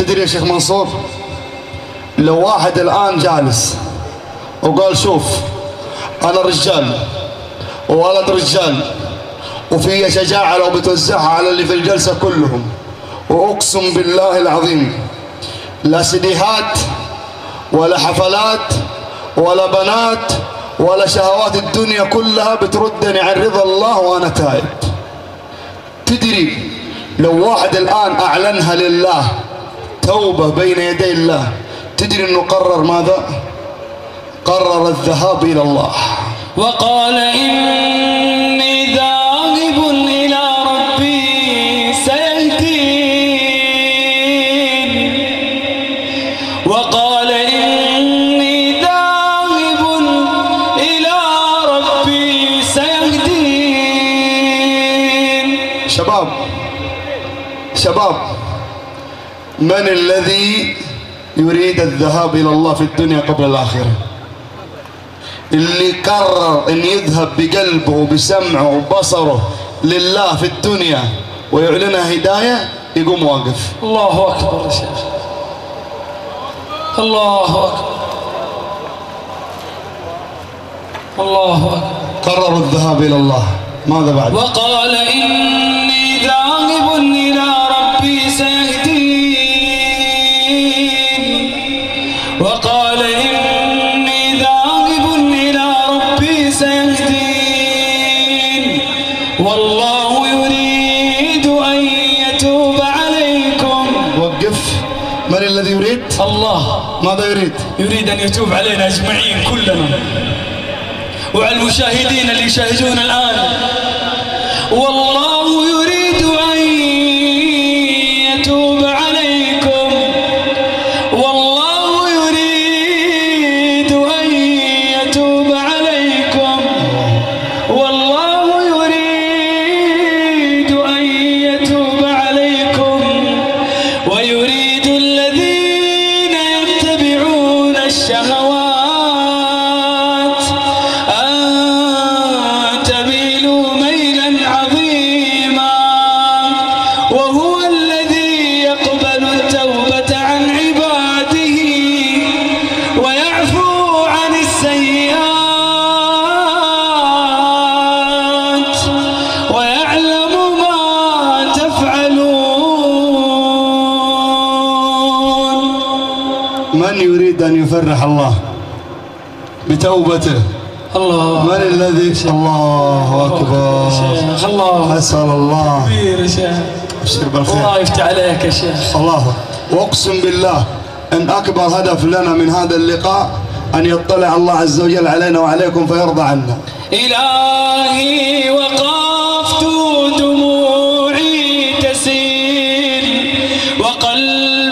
تدري يا شيخ منصور، لو واحد الآن جالس وقال شوف أنا رجال وولد رجال وفي شجاعة لو بتوزعها على اللي في الجلسة كلهم، وأقسم بالله العظيم لا سيديهات ولا حفلات ولا بنات ولا شهوات الدنيا كلها بتردني عن رضا الله وأنا تائب. تدري لو واحد الآن أعلنها لله توبة بين يدي الله، تدري أنه قرر ماذا؟ قرر الذهاب إلى الله، وقال إني ذاهب إلى ربي سيهدين، وقال إني ذاهب إلى ربي سيهدين. شباب، من الذي يريد الذهاب إلى الله في الدنيا قبل الآخرة؟ اللي قرر أن يذهب بقلبه وبسمعه وبصره لله في الدنيا ويعلنها هداية يقوم واقف. الله أكبر يا شيخ، الله أكبر، الله أكبر. قرروا الذهاب إلى الله، ماذا بعد؟ وقال إني ذاهب إلى ربي سيهدين، وقال إني ذاهب إلى ربي سيهدين، والله يريد أن يتوب عليكم. وقف. من الذي يريد؟ الله. ماذا يريد؟ يريد أن يتوب علينا أجمعين كلنا، وعلى المشاهدين اللي يشاهدون الآن. والله يريد أن يتوب عليكم، والله يريد أن يتوب عليكم، والله يريد أن يتوب عليكم، ويريد الذين يتبعون الشهوات وهو الذي يقبل التوبة عن عباده ويعفو عن السيئات ويعلم ما تفعلون. من يريد أن يفرح الله بتوبته؟ الله. من الذي؟ الله أكبر. الله. أسأل الله. كبير يا شيخ. ابشر بالخير. الله يفتح عليك يا شيخ. الله. وأقسم بالله أن أكبر هدف لنا من هذا اللقاء أن يطلع الله عز وجل علينا وعليكم فيرضى عنا. إلهي وقفت دموعي تسيل وقلبي